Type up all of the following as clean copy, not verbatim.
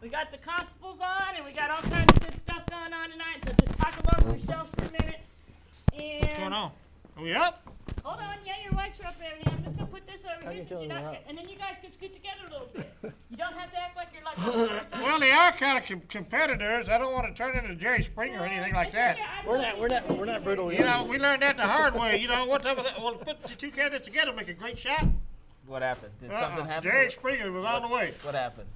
We got the constables on, and we got all kinds of good stuff going on tonight. So just talk amongst yourselves for a minute. And What's going on? Are we up? hold on, yeah, your mics are up there. Yeah, I'm just gonna put this over I here can since tell you're you're not, up. and then you guys can scoot together a little bit. You don't have to act like you're like. Well, they are kind of competitors. I don't want to turn into Jerry Springer or anything like that. We're not brutal. You know, we learned that the hard way. You know, what's up with that? Well, put the two candidates together, make a great shot. What happened? Did something happen? Jerry Springer was on the way. What happened?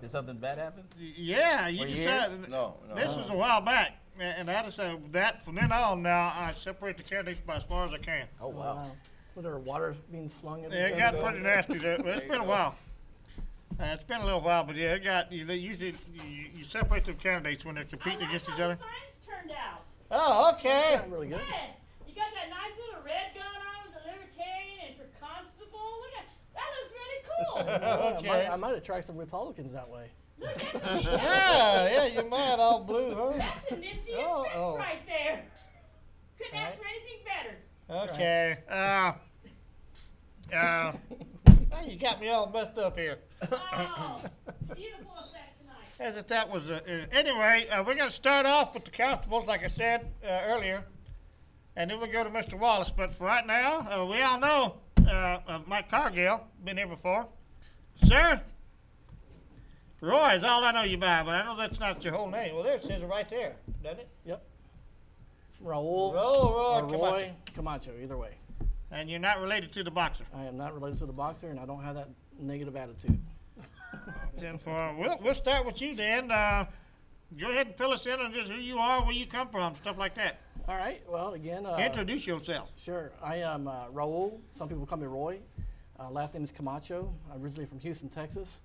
Did something bad happen? Yeah, you Were you decided. No. This was a while back, and I decided that from then on. Now I separate the candidates by as far as I can. Oh wow. Was there water being slung at Yeah, each it got other? pretty nasty there, but it's been a while. It's been a little while, but yeah, it got. Usually you separate the candidates when they're competing against each other. The signs turned out. Oh, okay. Not really good. Yeah, you got that nice little red going on with the Libertarian and for Constable. Look at that, looks really cool. Okay. I might attract some Republicans that way. Look, that's a neat, Yeah, you might all blue, huh? that's a nifty Oh, effect oh. right there. Couldn't ask for anything better. Okay. Now you got me all messed up here. Oh, beautiful effect tonight. As if that was anyway. We're gonna start off with the constables, like I said earlier, and then we'll go to Mr. Wallace. But for right now, we all know Mike Cargill, been here before, sir. Roy is all I know you by, but I know that's not your whole name. Well, there it says it right there, doesn't it? Yep. Raul Roy or Roy Camacho, either way. And you're not related to the boxer. I am not related to the boxer, and I don't have that negative attitude. 10-4. We'll start with you then. Go ahead and fill us in on just who you are, where you come from, stuff like that. All right. Well, again, Introduce yourself. sure. I am Raul. Some people call me Roy. Last name is Camacho. I'm originally from Houston, Texas.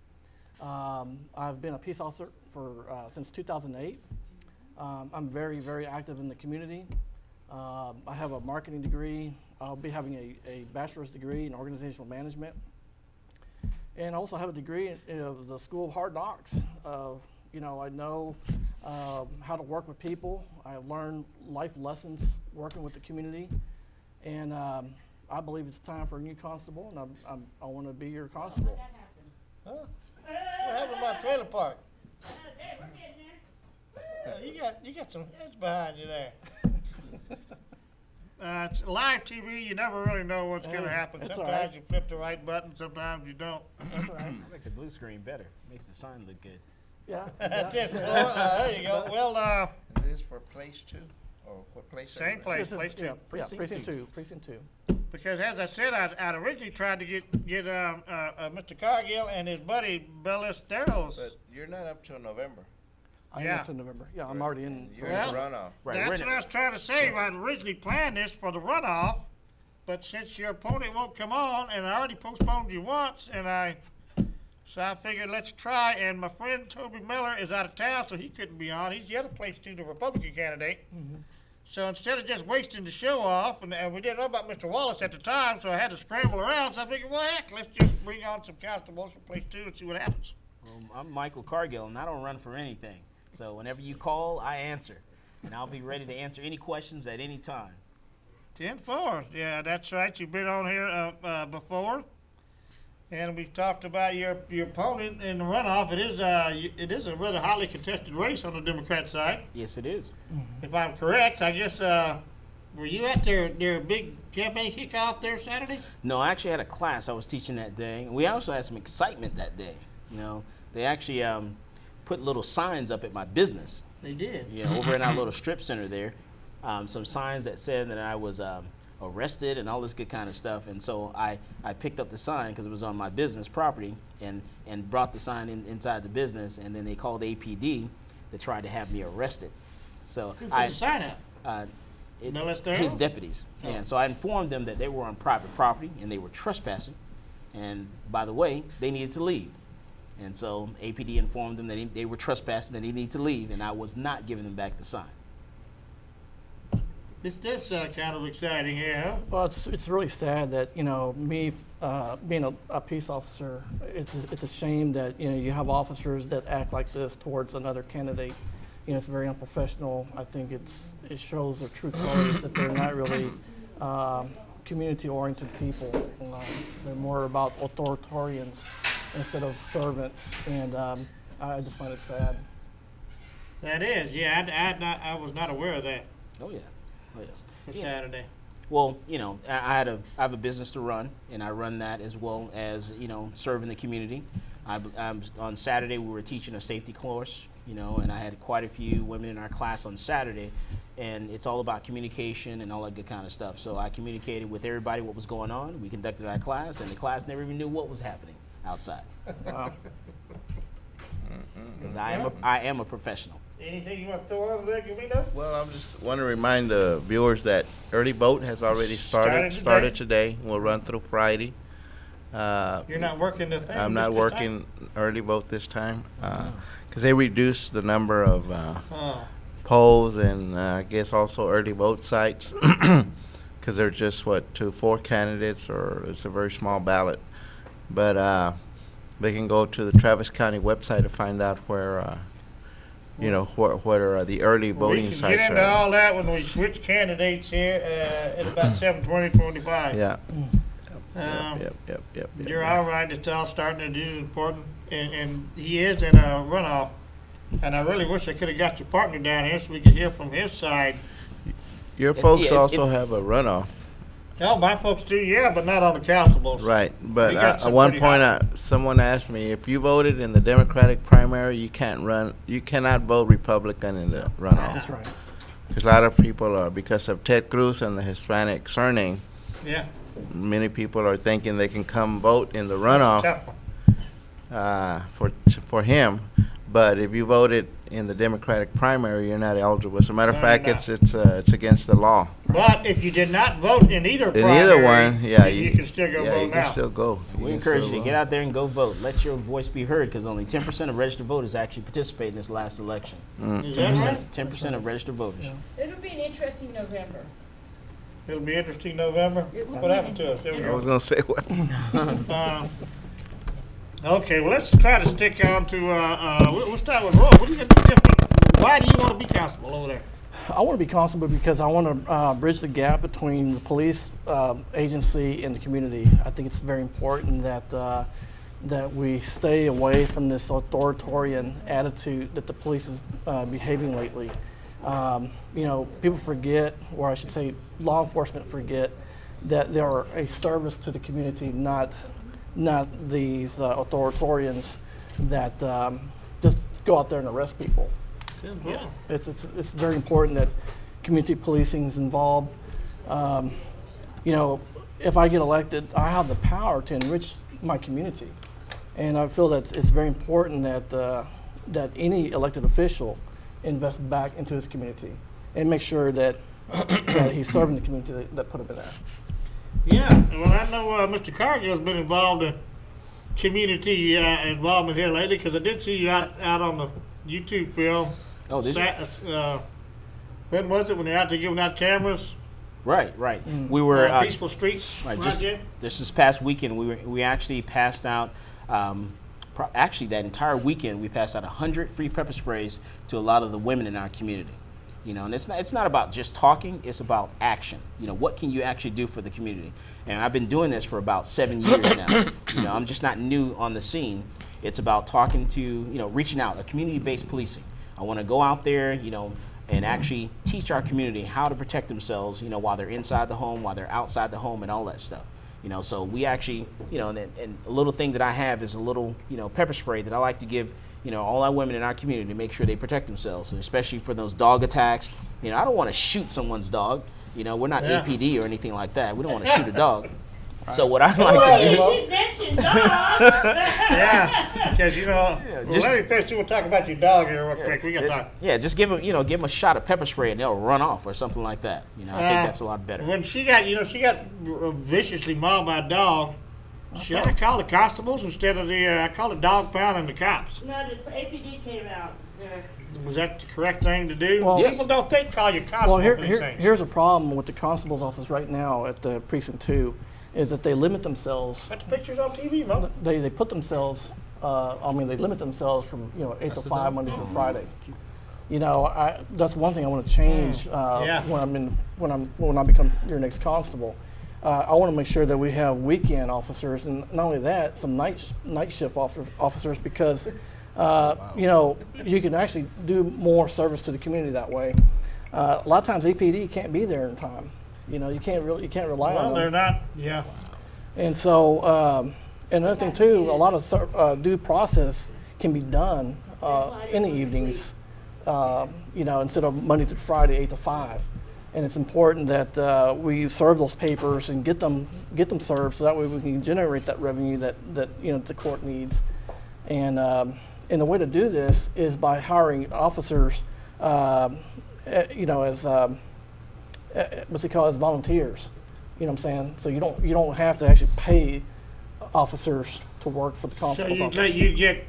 I've been a peace officer for since 2008. I'm very, very active in the community. I have a marketing degree. I'll be having a bachelor's degree in organizational management. And I also have a degree in the School of Hard Knocks. I know how to work with people. I've learned life lessons working with the community. And I believe it's time for a new constable, and I want to be your constable. That happened. Huh? What happened to my trailer park? Hey, we're getting there. You got some heads behind you there. It's live TV. You never really know what's going to happen. That's all Sometimes right. you flip the right button. Sometimes you don't. That's all right. Make the blue screen better. Makes the sign look good. Yeah. There you go. Well, This is for place 2? Or what place? are you same in? place, This is, place two. yeah, Precinct precinct two. two. Precinct two. Because as I said, I'd originally tried to get Mr. Cargill and his buddy Ballesteros. But you're not up till November. I Yeah. am up to November. Yeah, I'm already in. You're Well, in the runoff. Right. That's we're in what it. I was trying to say. I'd originally planned this for the runoff, but since your opponent won't come on, and I already postponed you once, so I figured let's try. And my friend Toby Miller is out of town, so he couldn't be on. He's the other place too, the Republican candidate. So instead of just wasting the show off, and we didn't know about Mr. Wallace at the time, so I had to scramble around. So I figured, well, heck, let's just bring on some constables from place 2 and see what happens. I'm Michael Cargill, and I don't run for anything. So whenever you call, I answer, and I'll be ready to answer any questions at any time. 10-4. Yeah, that's right. You've been on here before, and we talked about your opponent in the runoff. It is a rather highly contested race on the Democrat side, Yes, it is. if I'm correct. I guess were you at their big campaign kickoff there Saturday? No, I actually had a class I was teaching that day. We also had some excitement that day. They actually put little signs up at my business. They did. Over in our little strip center there, some signs that said that I was arrested and all this good kind of stuff. And so I picked up the sign because it was on my business property and brought the sign inside the business. And then they called APD to try to have me arrested. So Who put the sign up? Ballesteros? his deputies. Oh. And so I informed them that they were on private property and they were trespassing. And by the way, they needed to leave. And so APD informed them that they were trespassing and they needed to leave, and I was not giving them back the sign. This kind of exciting here, huh? Well, it's really sad that me being a peace officer. It's a shame that you have officers that act like this towards another candidate. It's very unprofessional. I think it shows their true colors that they're not really community-oriented people. They're more about authoritarians instead of servants. And I just find it sad. That is, yeah, I was not aware of that Oh yeah. Oh yes. for Yeah. Saturday. Well, I have a business to run, and I run that as well as serving the community. On Saturday we were teaching a safety course, and I had quite a few women in our class on Saturday, and it's all about communication and all that good kind of stuff. So I communicated with everybody what was going on. We conducted our class, and the class never even knew what was happening outside. Wow. Because I am a professional. Anything you want to throw over there, Gavino? Well, I just want to remind the viewers that early vote has already Started started today. We'll run through Friday. You're not working the thing? I'm not this time? working early vote this time because they reduced the number of Oh, polls and I guess also early vote sites because they're just 4 candidates, or it's a very small ballot. But they can go to the Travis County website to find out where what are the early voting we can sites get into are. all that when we switch candidates here at about 7:20, Yeah. Yep. You're all right. It's all starting to do important, and he is in a runoff. And I really wish I could have got your partner down here so we could hear from his side. Your folks yeah, also have a runoff. No, my folks do, yeah, but not on the constables. Right, but We got at some one pretty point, high- someone asked me, if you voted in the Democratic primary, you cannot vote Republican in the runoff. That's right. Because a lot of people are, because of Ted Cruz and the Hispanic surname, Yeah, many people are thinking they can come vote in the runoff tough one. for him. But if you voted in the Democratic primary, you're not eligible. As a matter of No, fact, you're it's against the law. But if you did not vote in either In primary, either one, yeah, you can still go yeah, vote you can now. still go. We can encourage still you to vote. get out there and go vote. Let your voice be heard, because only 10% of registered voters actually participate in this last election. Is that right? 10% of registered voters. Yeah. It'll be an interesting November. It'll be interesting November. It will What be happened to us? There we I was go. gonna say what? Okay, well, let's try to stick on to, we'll start with Roy. What are you gonna do different? Why do you want to be constable over there? I want to be constable because I want to bridge the gap between the police agency and the community. I think it's very important that we stay away from this authoritarian attitude that the police is behaving lately. People forget, or I should say law enforcement forget, that they are a service to the community, not these authoritarians that just go out there and arrest people. Yeah. It's very important that community policing is involved. If I get elected, I have the power to enrich my community, and I feel that it's very important that any elected official invest back into his community and make sure that he's serving the community that put him in there. Yeah, well, I know Mr. Cargill's been involved in community involvement here lately, because I did see you out on the YouTube film. Oh, did you? When was it, when they're out there giving out cameras? Right. We were Peaceful Streets right, Project? this past weekend. We actually passed out. Actually, that entire weekend, we passed out 100 free pepper sprays to a lot of the women in our community. And it's not about just talking, it's about action. What can you actually do for the community? And I've been doing this for about 7 years now. I'm just not new on the scene. It's about talking to, reaching out, a community-based policing. I want to go out there, and actually teach our community how to protect themselves, while they're inside the home, while they're outside the home, and all that stuff. So we actually, and a little thing that I have is a little, pepper spray that I like to give, all our women in our community to make sure they protect themselves, and especially for those dog attacks. I don't want to shoot someone's dog. We're not Yeah. APD or anything like that. We don't want to shoot a dog. So what I Well, like to you do, know. You should mention dogs. Yeah, because, well, just- let me first, we'll talk about your dog here real quick. We got time. yeah, just give them, a shot of pepper spray and they'll run off or something like that. I think that's a lot better. When she got viciously mauled by a dog, should I call the constables instead of I called the dog pound and the cops? No, the APD came out there. Was that the correct thing to do? Well- People don't think call your constable Well, for these things. here's a problem with the constable's office right now at the precinct 2, is that they limit themselves. That's pictures on TV, Mo. They put themselves. They limit themselves from 8 to 5 Monday to Friday. That's one thing I want to change Yeah. when I become your next constable. I want to make sure that we have weekend officers, and not only that, some night shift officers, because You know, you can actually do more service to the community that way. A lot of times EPD can't be there in time. You know, you can't rely Well, on they're them. not, yeah. And so, another thing too, a lot of due process can be done in the evenings. You know, instead of Monday through Friday, 8 to 5. And it's important that we serve those papers and get them served, so that way we can generate that revenue that you know the court needs. And the way to do this is by hiring officers, you know, as what's it called, as volunteers. You know what I'm saying? So you don't have to actually pay officers to work for the So constable's office. you get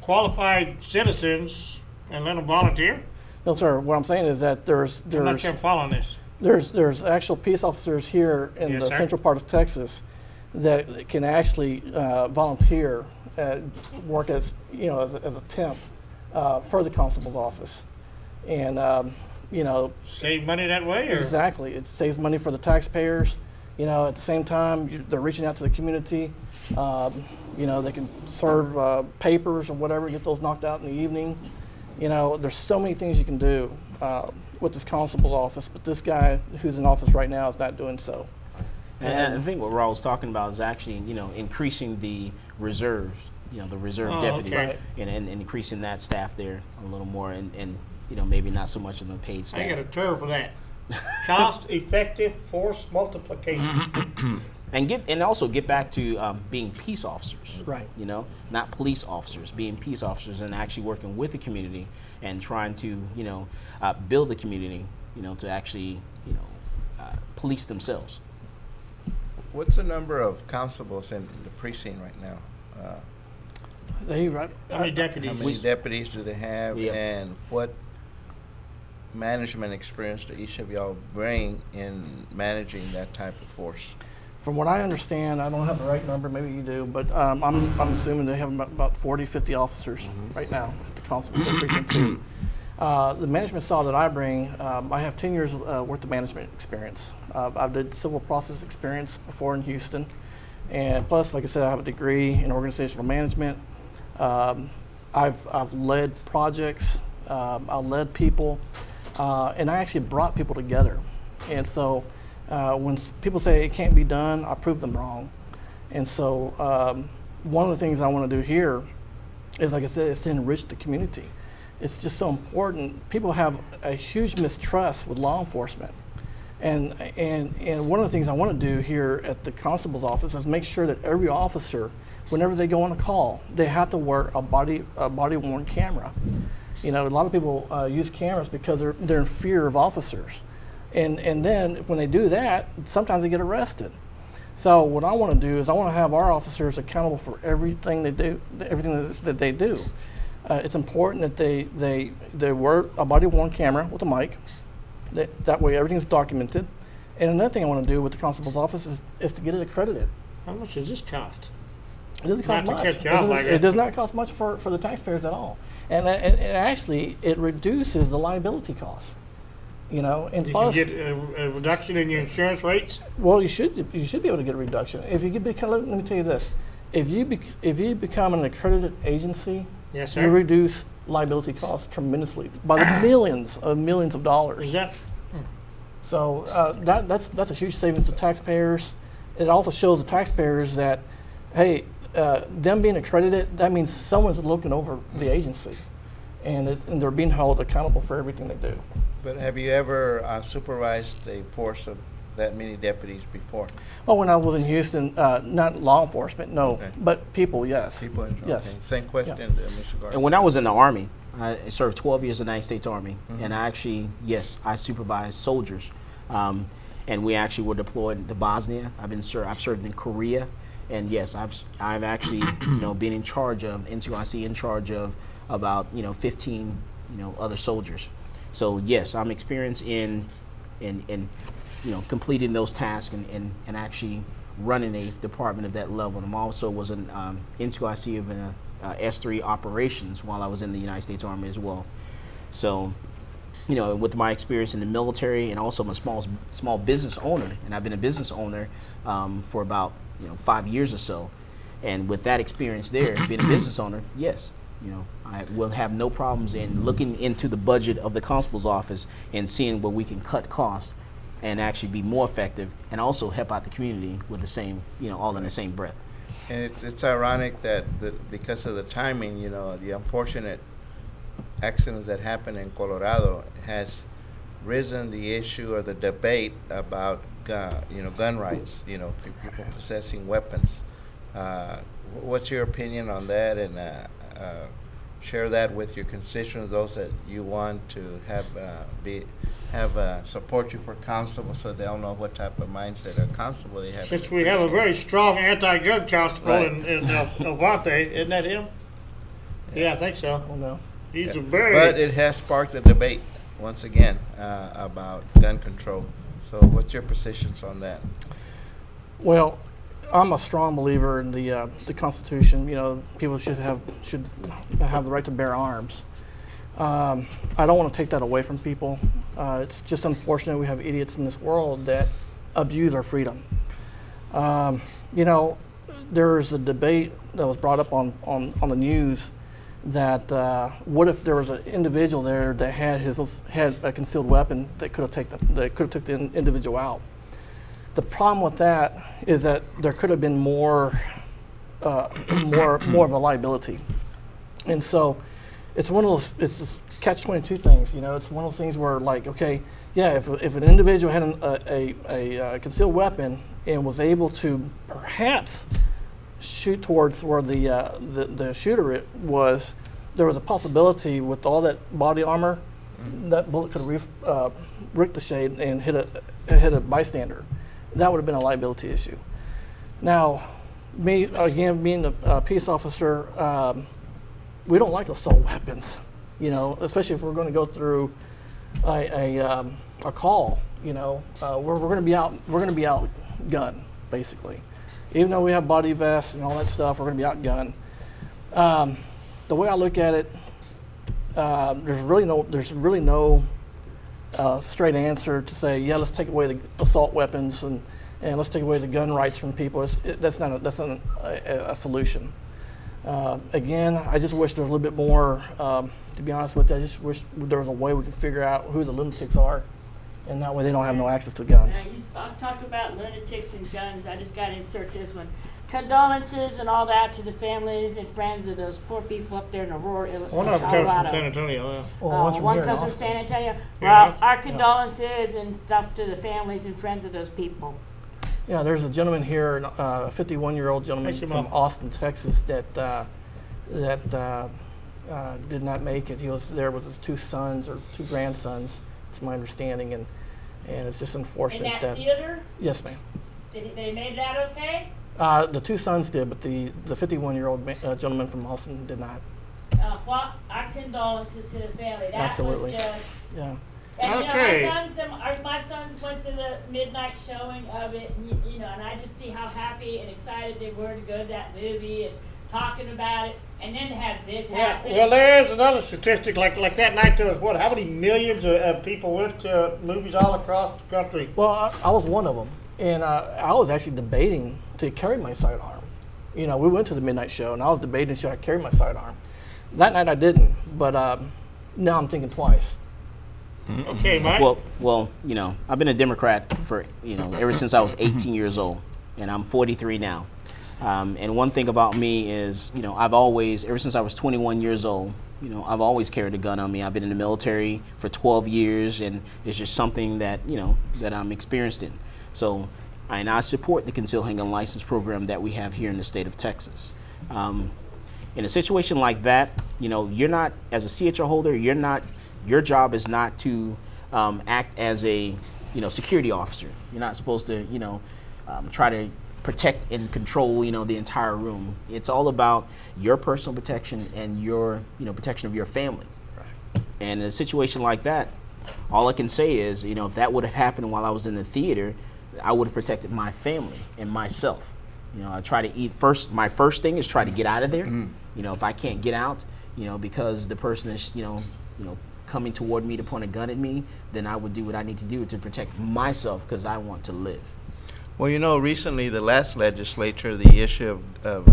qualified citizens and let them volunteer? No, sir. What I'm saying is that I'm not sure I'm following this. there's actual peace officers here in Yes, the sir. central part of Texas that can actually volunteer, work as you know as a temp for the constable's office, and you know Save money that way, or? exactly it saves money for the taxpayers. You know, at the same time they're reaching out to the community. You know, they can serve papers or whatever, get those knocked out in the evening. You know, there's so many things you can do with this constable's office, but this guy who's in office right now is not doing so. And I think what Raul's talking about is actually, you know, increasing the reserves, you know, the reserve Oh, deputies, okay. and increasing that staff there a little more, and you know, maybe not so much in the paid staff. I got a term for that. Cost-effective force multiplication. And also get back to being peace officers. Right. You know, not police officers, being peace officers and actually working with the community and trying to, you know, build the community, you know, to actually, you know, police themselves. What's the number of constables in the precinct right now? They right. How many deputies? How many deputies do they have, Yeah. and what management experience do each of y'all bring in managing that type of force? From what I understand, I don't have the right number, maybe you do, but I'm assuming they have about 40, 50 officers right now at the Constable Precinct 2. The management style that I bring, I have 10 years worth of management experience. I did civil process experience before in Houston, and plus, like I said, I have a degree in organizational management. I've led projects, I've led people, and I actually brought people together. And so when people say it can't be done, I prove them wrong. And so one of the things I want to do here is, like I said, is to enrich the community. It's just so important. People have a huge mistrust with law enforcement. And one of the things I want to do here at the constable's office is make sure that every officer, whenever they go on a call, they have to wear a body-worn camera. You know, a lot of people use cameras because they're in fear of officers. And then when they do that, sometimes they get arrested. So what I want to do is I want to have our officers accountable for everything they do, everything that they do. It's important that they wear a body-worn camera with a mic. That way everything's documented. And another thing I want to do with the constable's office is to get it accredited. How much does this cost? It doesn't cost Not to much. catch you out like It that. does not cost much for the taxpayers at all. And actually, it reduces the liability costs. You know, and You can plus, get a reduction in your insurance rates? well, you should be able to get a reduction if you become. Let me tell you this: if you become an accredited agency, Yes, you sir. reduce liability costs tremendously by the millions of dollars. Is that, So that's a huge savings to taxpayers. It also shows the taxpayers that, hey, them being accredited, that means someone's looking over the agency, and they're being held accountable for everything they do. But have you ever supervised a force of that many deputies before? Well, when I was in Houston, not law enforcement, no, Okay. but people, yes. People, Yes. okay. Same question, Mr. Gardner. And when I was in the Army, I served 12 years in the United States Army, and I actually, yes, I supervised soldiers, and we actually were deployed to Bosnia. I've served in Korea, and yes, I've actually, you know, been in charge of N2IC, in charge of about 15 other soldiers. So yes, I'm experienced in completing those tasks and actually running a department of that level. And I also was an N2IC of an S3 operations while I was in the United States Army as well. So, with my experience in the military, and also I'm a small business owner, and I've been a business owner for about 5 years or so. And with that experience there, being a business owner, yes, You know, I will have no problems in looking into the budget of the constable's office and seeing where we can cut costs and actually be more effective and also help out the community with the same, you know, all in the same breath. And it's ironic that because of the timing, you know, the unfortunate accidents that happen in Colorado has risen the issue or the debate about gun rights, you know, people possessing weapons. What's your opinion on that? And share that with your constituents, those that you want to have support you for constable, so they'll know what type of mindset a constable they have. Since we have a very strong anti-gun constable Right. in Avante, isn't that him? Yeah, I think so. Oh, no. He's a very. But it has sparked a debate once again about gun control. So what's your positions on that? Well, I'm a strong believer in the Constitution. You know, people should have the right to bear arms. I don't want to take that away from people. It's just unfortunate we have idiots in this world that abuse our freedom. You know, there's a debate that was brought up on the news that what if there was an individual there that had a concealed weapon that could have took the individual out. The problem with that is that there could have been more of a liability, and so it's one of those. It's this catch-22 things. You know, it's one of those things where, like, okay, yeah, if an individual had a concealed weapon and was able to perhaps shoot towards where the shooter was, there was a possibility with all that body armor, that bullet could have ricocheted and hit a bystander. That would have been a liability issue. Now, me again being a peace officer, we don't like assault weapons, you know, especially if we're going to go through a call. You know, we're going to be outgunned basically. Even though we have body vests and all that stuff, we're going to be outgunned. The way I look at it, there's really no straight answer to say, yeah, let's take away the assault weapons and let's take away the gun rights from people. That's not a solution. Again, I just wish there was a little bit more. To be honest with you, I just wish there was a way we could figure out who the lunatics are, and that way they don't have no access to guns. I'll talk about lunatics and guns. I just got to insert this one. Condolences and all that to the families and friends of those poor people up there in Aurora, One of them comes from San Antonio. Well, one's from one here in comes from Austin. San Antonio. Yeah, Well, our condolences and stuff to the families and friends of those people. Yeah, there's a gentleman here, a 51-year-old gentleman Thank you, from Mom. Austin, Texas, that did not make it. He was there with his 2 sons or 2 grandsons. It's my understanding, and it's just In unfortunate that theater, yes, ma'am. they made it out okay? The 2 sons did, but the 51-year-old gentleman from Austin did not. Well, our condolences to the family. That Absolutely. was just. Yeah. And Okay. my sons went to the midnight showing of it, and and I just see how happy and excited they were to go to that movie and talking about it, and then to have this happen. Well, there's another statistic like that night. There was what? How many millions of people went to movies all across the country? Well, I was one of them, and I was actually debating to carry my sidearm. You know, we went to the midnight show, and I was debating should I carry my sidearm. That night I didn't, but now I'm thinking twice. Okay, Mike. Well, I've been a Democrat for, ever since I was 18 years old, and I'm 43 now. And one thing about me is, I've always, ever since I was 21 years old, I've always carried a gun on me. I've been in the military for 12 years, and it's just something that, that I'm experienced in. So, and I support the concealed handgun license program that we have here in the state of Texas. In a situation like that, you're not, as a CHR holder, your job is not to act as a, security officer. You're not supposed to, try to protect and control, the entire room. It's all about your personal protection and your, protection of your family. Right. And in a situation like that, all I can say is, if that would have happened while I was in the theater, I would have protected my family and myself. I try to eat first. My first thing is try to get out of there. If I can't get out, because the person is, coming toward me to point a gun at me, then I would do what I need to do to protect myself because I want to live. Well, recently the last legislature, the issue of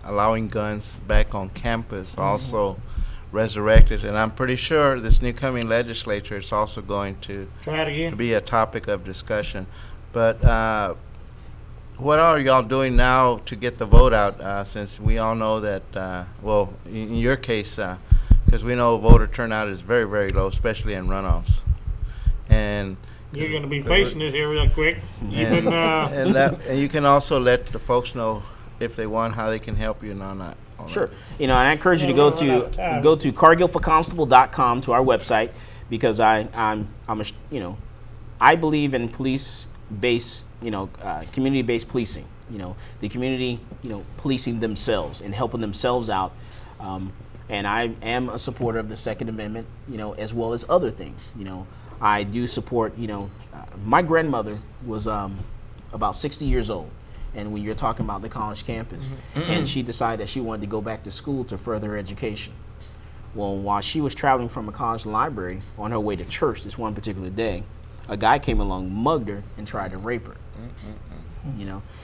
allowing guns back on campus also resurrected. And I'm pretty sure this new coming legislature is also going to Try it again. be a topic of discussion. But what are y'all doing now to get the vote out? Since we all know that, well, in your case, because we know voter turnout is very, very low, especially in runoffs. And You're going to be facing this here real quick. You've and, been, and you can also let the folks know if they want how they can help you and all that. Sure. You know, and I encourage you to Well, go we're out of time. to cargillforconstable.com to our website, because I believe in police-based, community-based policing. You know, the community, policing themselves and helping themselves out. And I am a supporter of the Second Amendment, as well as other things. I do support, my grandmother was about 60 years old. And when you're talking about the college campus, and she decided that she wanted to go back to school to further her education. Well, while she was traveling from a college library on her way to church this one particular day, a guy came along, mugged her, and tried to rape her.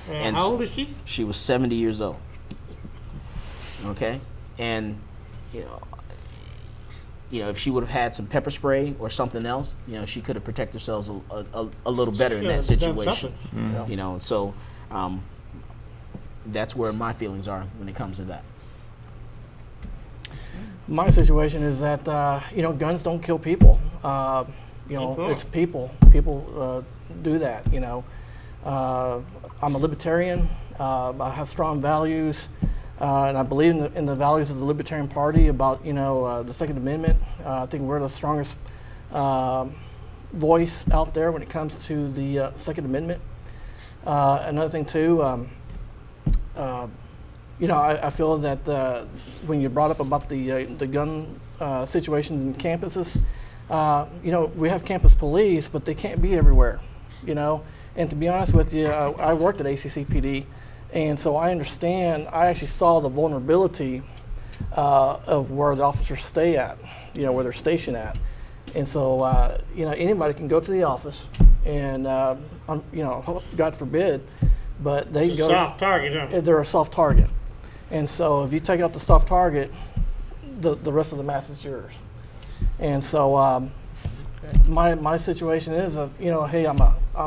and how old is she? She was 70 years old. Okay, and if she would have had some pepper spray or something else, she could have protected herself a little better in that Should've done situation. something. So that's where my feelings are when it comes to that. My situation is that guns don't kill people. People. It's people. People do that. I'm a libertarian. I have strong values, and I believe in the values of the Libertarian Party about the Second Amendment. I think we're the strongest voice out there when it comes to the Second Amendment. Another thing too. I feel that when you brought up about the gun situation in campuses, we have campus police, but they can't be everywhere, And to be honest with you, I worked at ACCPD, and so I understand. I actually saw the vulnerability of where the officers stay at, where they're stationed at, and so anybody can go to the office, and God forbid, but they It's a go. soft target, huh? They're a soft target. And so if you take out the soft target, the rest of the mass is yours. And so my situation is, hey, I'm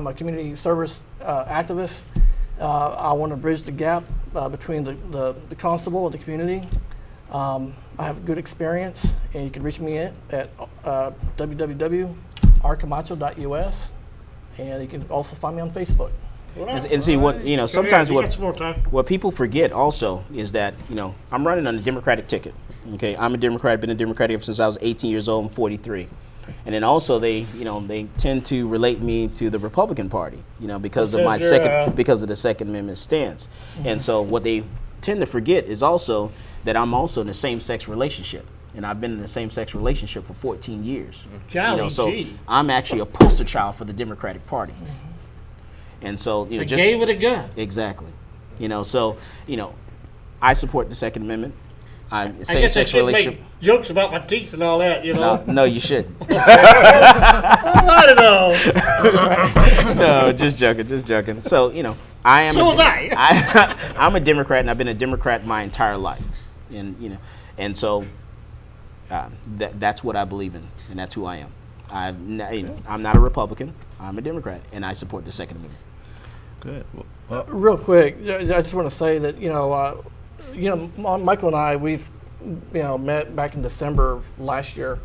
a community service activist. I want to bridge the gap between the constable and the community. I have good experience, and you can reach me at www.rcamacho.us, and you can also find me on Facebook. And see what sometimes You what got some more time. what people forget also is that I'm running on a Democratic ticket. Okay, I'm a Democrat. Been a Democrat ever since I was 18 years old. I'm 43. And then also they tend to relate me to the Republican Party. Because of because of the Second Amendment stance. And so what they tend to forget is also that I'm also in a same-sex relationship. And I've been in a same-sex relationship for 14 years. So Gee. I'm actually a poster child for the Democratic Party. And so, They gave it a gun. exactly, so, I support the Second Amendment. I guess I Same-sex should relationship. make jokes about my teeth and all that, No, you shouldn't. I don't know. No, just joking. So, I am. So was I. I'm a Democrat, and I've been a Democrat my entire life, and so that's what I believe in, and that's who I am. I'm not a Republican. I'm a Democrat, and I support the Second Amendment. Good. Real quick, I just want to say that Michael and I, we've met back in December of last year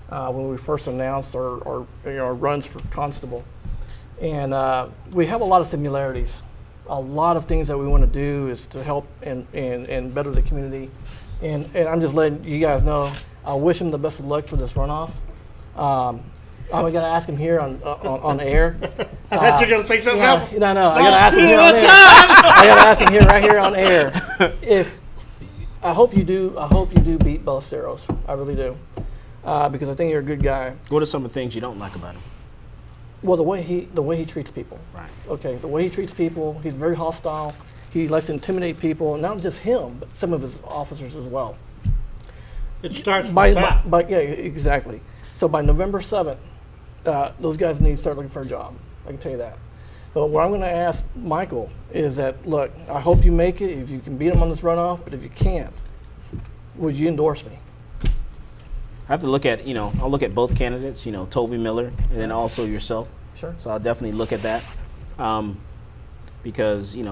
when we first announced our runs for constable, and we have a lot of similarities. A lot of things that we want to do is to help and better the community, and I'm just letting you guys know. I wish him the best of luck for this runoff. I'm gonna ask him here on air. I thought you were going to say something else. No, I gotta ask him here on air. I gotta ask him here right here on air. I hope you do beat Ballesteros. I really do, because I think you're a good guy. What are some of the things you don't like about him? Well, the way he treats people. Right. Okay, the way he treats people, he's very hostile. He likes to intimidate people, and not just him, but some of his officers as well. It starts from the top. Yeah, exactly. So by November 7th, those guys need to start looking for a job. I can tell you that. But what I'm going to ask Michael is that, look, I hope you make it if you can beat him on this runoff, but if you can't, would you endorse me? I have to look at, I'll look at both candidates, Toby Miller and then also yourself. Sure. So I'll definitely look at that, because his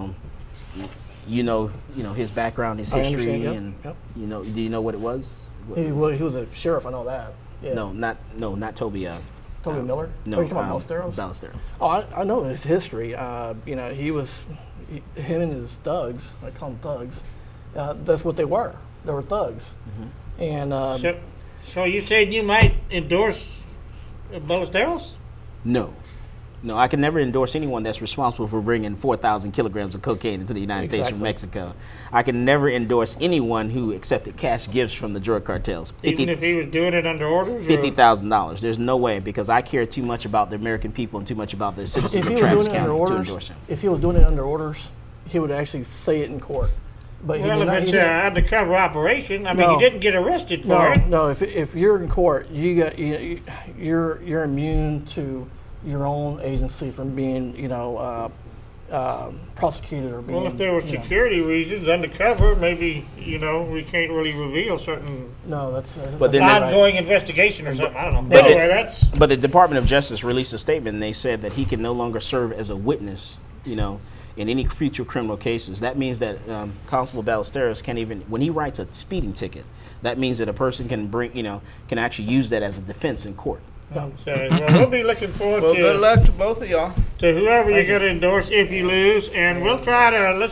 background, his I history, understand, yep, and yep. do you know what it was? He was a sheriff, I know that. Yeah. No, not Toby. Toby Miller? No, Oh, you talking about Ballesteros? Ballesteros. Oh, I know his history. Him and his thugs, I call them thugs, that's what they were. They were thugs. Mm-hmm. And So you said you might endorse Ballesteros? No, I can never endorse anyone that's responsible for bringing 4,000 kilograms of cocaine into the United States from Exactly. Mexico. I can never endorse anyone who accepted cash gifts from the drug cartels. Even if he was doing it under orders? or- $50,000. There's no way, because I care too much about the American people and too much about the citizens if of he was Travis doing it County under to orders, endorse him. if he was doing it under orders, he would actually say it in court. But he Well, did if not, it's he an didn't- undercover operation, I mean, No. he didn't get arrested for it. No, if you're in court, you're immune to your own agency from being, prosecuted or being. Well, if there were security reasons, undercover, maybe, we can't really reveal certain No, that's. But then that's they- right. ongoing investigation or something, I don't know. But it- Anyway, that's, But the Department of Justice released a statement, and they said that he can no longer serve as a witness, in any future criminal cases. That means that Constable Ballesteros can't even, when he writes a speeding ticket, that means that a person can can actually use that as a defense in court. well, we'll be looking forward Well, good to luck to both of y'all. whoever you're gonna endorse if you lose, and let's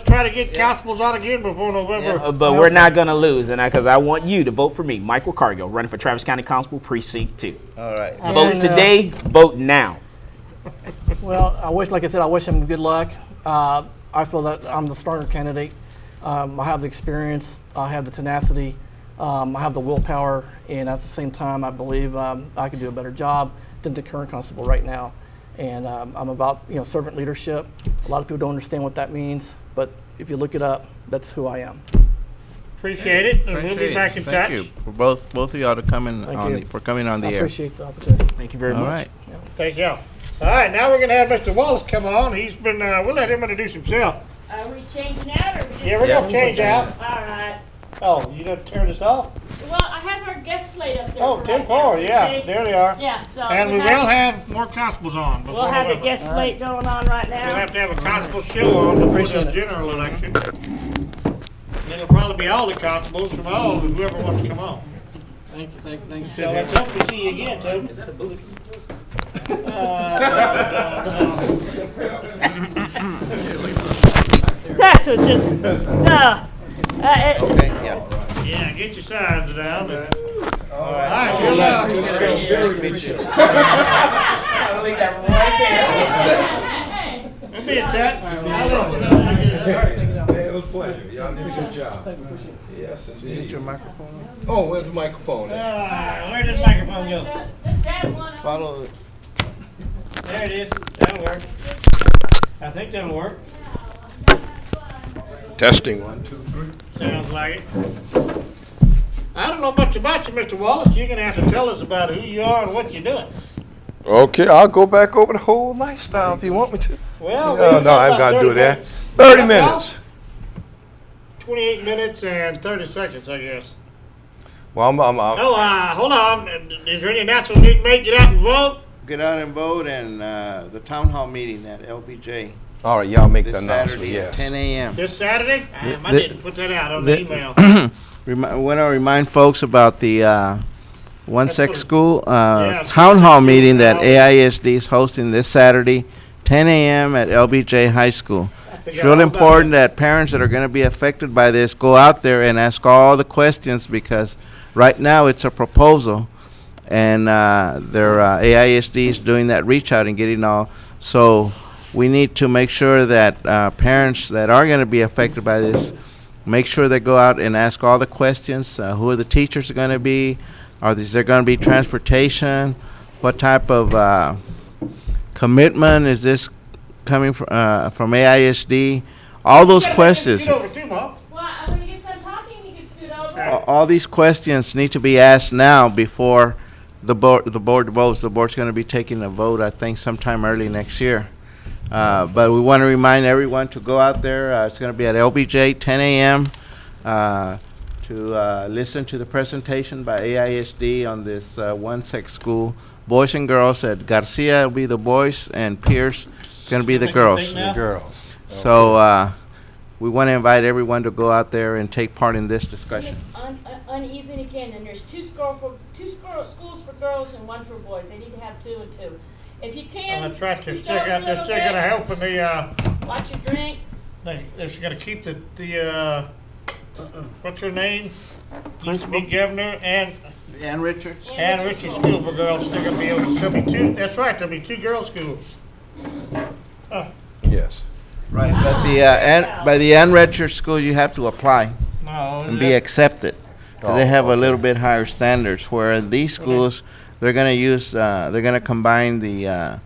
try to get constables on again before November. But we're not going to lose, and because I want you to vote for me, Michael Cargill, running for Travis County Constable Precinct 2. All right. Vote And, today, vote now. Well, I wish him good luck. I feel that I'm the stronger candidate. I have the experience, I have the tenacity, I have the willpower, and at the same time, I believe I can do a better job than the current constable right now. And I'm about servant leadership. A lot of people don't understand what that means, but if you look it up, that's who I am. Appreciate it, and we'll Appreciate be it. back in Thank touch. you for both of y'all to coming Thank you. for coming on the I air. appreciate the opportunity. Thank you very All much. right. Thanks, y'all. All right, now we're gonna have Mr. Wallace come on. He's been, we'll let him introduce himself. Are we changing out or we just? Yeah, we're gonna change out. All right. Oh, you gonna turn this off? Well, I have our guest slate up there. Oh, for Tim right now, Paul, so yeah, say- there they are. Yeah, so. And we will have more constables on before We'll have a November. guest slate going on right We'll now. have to have a constable show on before Appreciate the it. general election. And it'll probably be all the constables from whoever wants to come on. Thank you. So let's hope to see you again, Toby. Is that a bullet? That was just, no. Okay, yeah. Yeah, get your signs down. All right, good luck. We'll be in touch. It was a pleasure. Y'all did a good job. Yes, indeed. Your microphone. Oh, where's the microphone at? Where does the microphone go? Just grab one of Follow it. There it is. That'll work. I think that'll work. Testing, 1, 2, 3. Sounds like it. I don't know much about you, Mr. Wallace. You're gonna have to tell us about who you are and what you're doing. Okay, I'll go back over the whole lifestyle if you want me to. Well, No, we've no, got I ain't about gonna do 30 that. minutes. 30 About minutes. 28 minutes and 30 seconds, I guess. Well, I'm Oh, hold on. Is there any announcement we need to make? Get out and vote? Get out and vote, and the town hall meeting at LBJ all right, y'all make the this announcement, Saturday at yes. 10 a.m. This Saturday? I the- need to put that out on the email. I want to remind folks about the One Sec what- School yeah, town hall school meeting that now. AISD is hosting this Saturday, 10 a.m. at LBJ High School. forgot It's real all about important that parents that are going to be affected by this go out there and ask all the questions, because right now it's a proposal, and their AISD is doing that reach out and getting all. So we need to make sure that parents that are going to be affected by this, make sure they go out and ask all the questions. Who are the teachers going to be? Is there going to be transportation? What type of commitment is this coming from AISD? All those You gotta make him questions. scoot over too, Mom. Well, when he gets done talking, he can scoot over. All these questions need to be asked now before the board votes. The board's going to be taking a vote, I think, sometime early next year. But we want to remind everyone to go out there. It's going to be at LBJ, 10 a.m. To listen to the presentation by AISD on this one-sex school. Boys and girls. At Garcia will be the boys, and Pierce is going to be the girls. Now? Girls. So we want to invite everyone to go out there and take part in this discussion. And it's uneven again, and there's two schools for girls and one for boys. They need to have 2 and 2. If you can, That's right, they're scoot still over a gonna, they're little still bit, gonna help in the, watch your drink. they're gonna keep the, what's her name? Used to be governor, and Ann Richards? Ann Richards School for girls, still gonna be able to, there'll be 2, that's right, there'll be 2 girls' schools. Yes. Right, but by the Ann Richards School, you have to apply No, and be accepted. 'Cause they Oh, have a okay. little bit higher standards, where these schools, they're gonna use, they're gonna combine the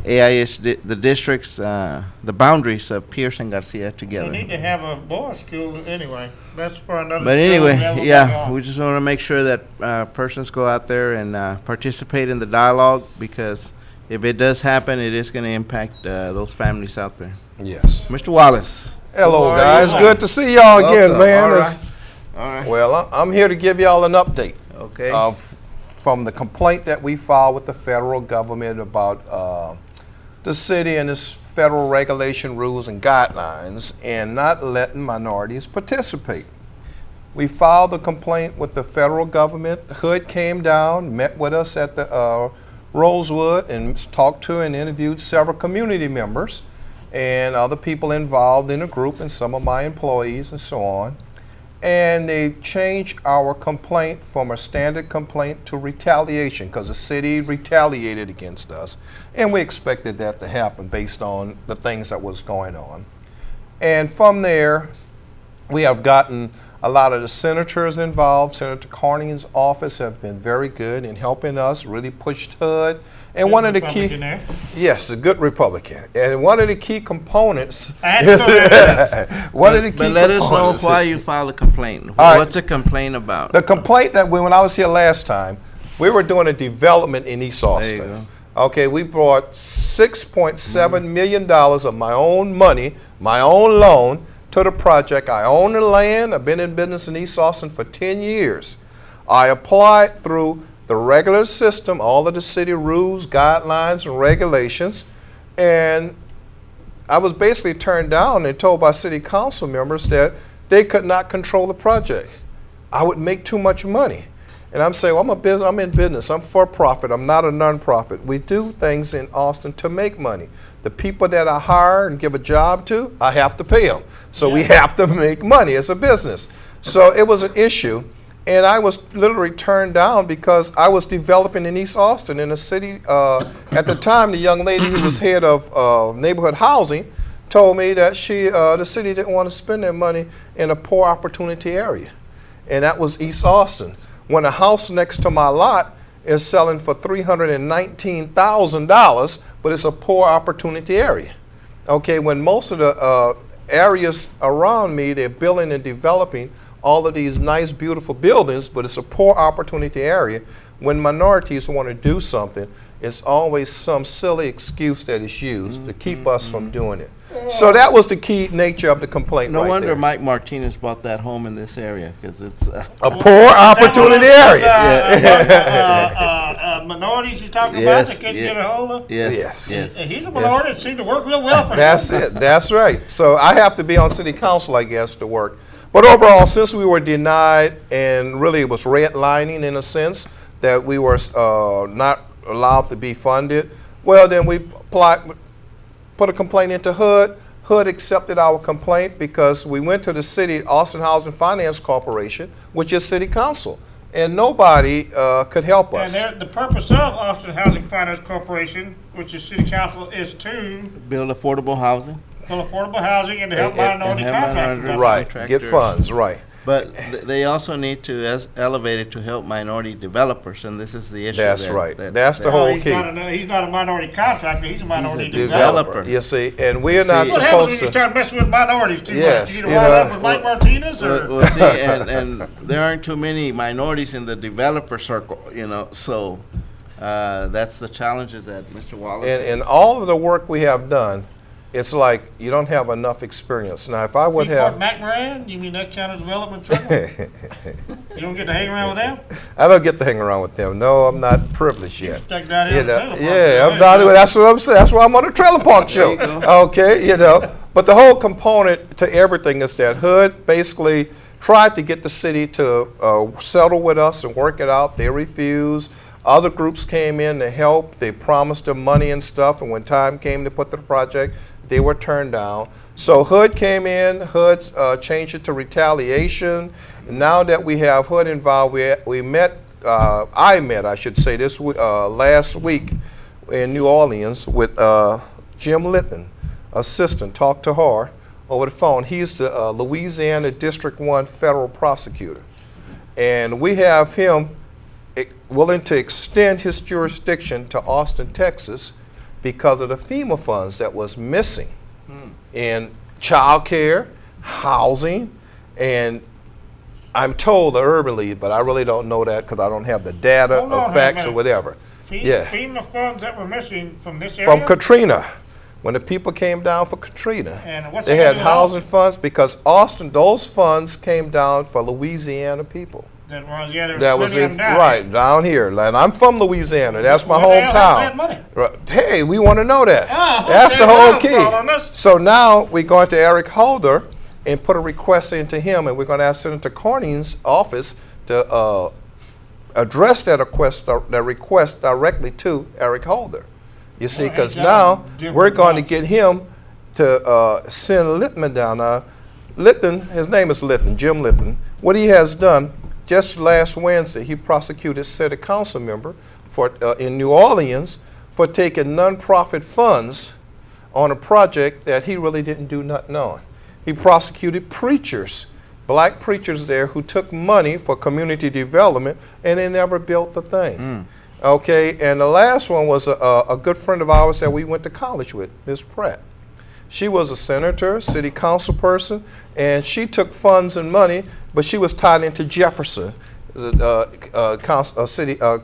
AISD, the districts, the boundaries of Pierce and Garcia we together. need to have a boys' school anyway, that's for another. But show anyway, that we'll yeah, bring on. we just wanna make sure that persons go out there and participate in the dialogue, because if it does happen, it is gonna impact those families out there. Yes. Mr. Wallace. Hello, How are guys. you? Good to see y'all again, Welcome. man. All It's- right. All right, Well, I'm here to give y'all an update okay. from the complaint that we filed with the federal government about the city and its federal regulation rules and guidelines and not letting minorities participate. We filed the complaint with the federal government. Hood came down, met with us at the Rosewood, and talked to and interviewed several community members and other people involved in the group and some of my employees and so on. And they changed our complaint from a standard complaint to retaliation, because the city retaliated against us. And we expected that to happen based on the things that was going on. And from there, we have gotten a lot of the senators involved. Senator Carney's office have been very good in helping us, really pushed Hood. And one of the key, Republican there. yes, a good Republican. And one of the key components, I had to throw that in. one of the key But let us know components- why you filed a complaint. All right. What's a complaint about? The complaint that when I was here last time, we were doing a development in East you Austin. Okay, we brought $6.7 million of my own money, my own loan, to the project. I own the land. I've been in business in East Austin for 10 years. I applied through the regular system, all of the city rules, guidelines, and regulations, and I was basically turned down and told by city council members that they could not control the project. I would make too much money. And I'm saying, well, I'm in business. I'm for profit. I'm not a nonprofit. We do things in Austin to make money. The people that I hire and give a job to, I have to pay them. So we have to make money. It's a business. So it was an issue. And I was literally turned down because I was developing in East Austin in a city. At the time, the young lady who was head of neighborhood housing told me that the city didn't want to spend their money in a poor opportunity area. And that was East Austin. When a house next to my lot is selling for $319,000, but it's a poor opportunity area. Okay, when most of the areas around me, they're building and developing all of these nice, beautiful buildings, but it's a poor opportunity area. When minorities want to do something, it's always some silly excuse that is used to keep us from doing it. So that was the key nature of the complaint. No right wonder there. Mike Martinez bought that home in this area, because it's, A poor opportunity area. Minorities you're talking about Yes, that couldn't yeah. get a hold of? yes, Yes. yes. He's a minority that seemed to work real well for him. That's it. That's right. So I have to be on city council, I guess, to work. But overall, since we were denied, and really it was redlining in a sense, that we were not allowed to be funded, well, then we put a complaint into Hood. Hood accepted our complaint because we went to the city, Austin Housing Finance Corporation, which is city council, and nobody could help us. And the purpose of Austin Housing Finance Corporation, which is city council, is to Build affordable housing. build affordable housing and to help And- minority and help contractors. minority- Right, contractors. get funds, right. But they also need to elevate it to help minority developers, and this is the issue. That's that- right. that- That's the that- whole He's key. he's not a minority contractor, he's a minority developer. developer. You see, and we're not That's what happens when supposed you to. start messing with minorities too Yes, much. You you either wind know, up with Mike Martinez or. Well, see, and there aren't too many minorities in the developer circle, so that's the challenges that Mr. Wallace. And all of the work we have done, it's like you don't have enough experience. Now, if I would Freeport have, McMoran, you mean that kind of development trouble? You don't get to hang around with them? I don't get to hang around with them. No, I'm not privileged yet. Stuck down here You in the know, trailer park. yeah, I'm down here. That's what I'm saying. That's why I'm on the trailer park show. Okay, you know. But the whole component to everything is that Hood basically tried to get the city to settle with us and work it out. They refused. Other groups came in to help. They promised them money and stuff, and when time came to put the project, they were turned down. So Hood came in. Hood changed it to retaliation. Now that we have Hood involved, we met. I met, I should say, this last week in New Orleans with Jim Litton, assistant. Talked to her over the phone. He's the Louisiana District 1 federal prosecutor, and we have him willing to extend his jurisdiction to Austin, Texas, because of the FEMA funds that was missing in child care, housing, and I'm told the Urban League, but I really don't know that because I don't have the data Hold on or a facts minute. or whatever. Yeah. FEMA funds that were missing from this area? From Katrina, when the people came down for Katrina, And what's they that had do with housing Austin? funds because Austin, those funds came down for Louisiana people. That, well, yeah, there That was was plenty of in, them down right down here, and I'm from Louisiana. That's my Where the hell they hometown. had money? Right. Hey, we want to know that. Oh, That's okay, the whole now key. I'm following this. So now we're going to Eric Holder and put a request into him, and we're going to ask Senator Cornyn's office to address that request directly to Eric Holder. You see, Well, because he's got now different we're going to ones. get him to send Littman down. Litton, his name is Litton, Jim Litton. What he has done, just last Wednesday, he prosecuted city council member for in New Orleans for taking nonprofit funds on a project that he really didn't do nothing on. He prosecuted preachers, black preachers there who took money for community development and they never built the thing. Okay, and the last one was a good friend of ours that we went to college with, Ms. Pratt. She was a senator, city council person, and she took funds and money, but she was tied into Jefferson,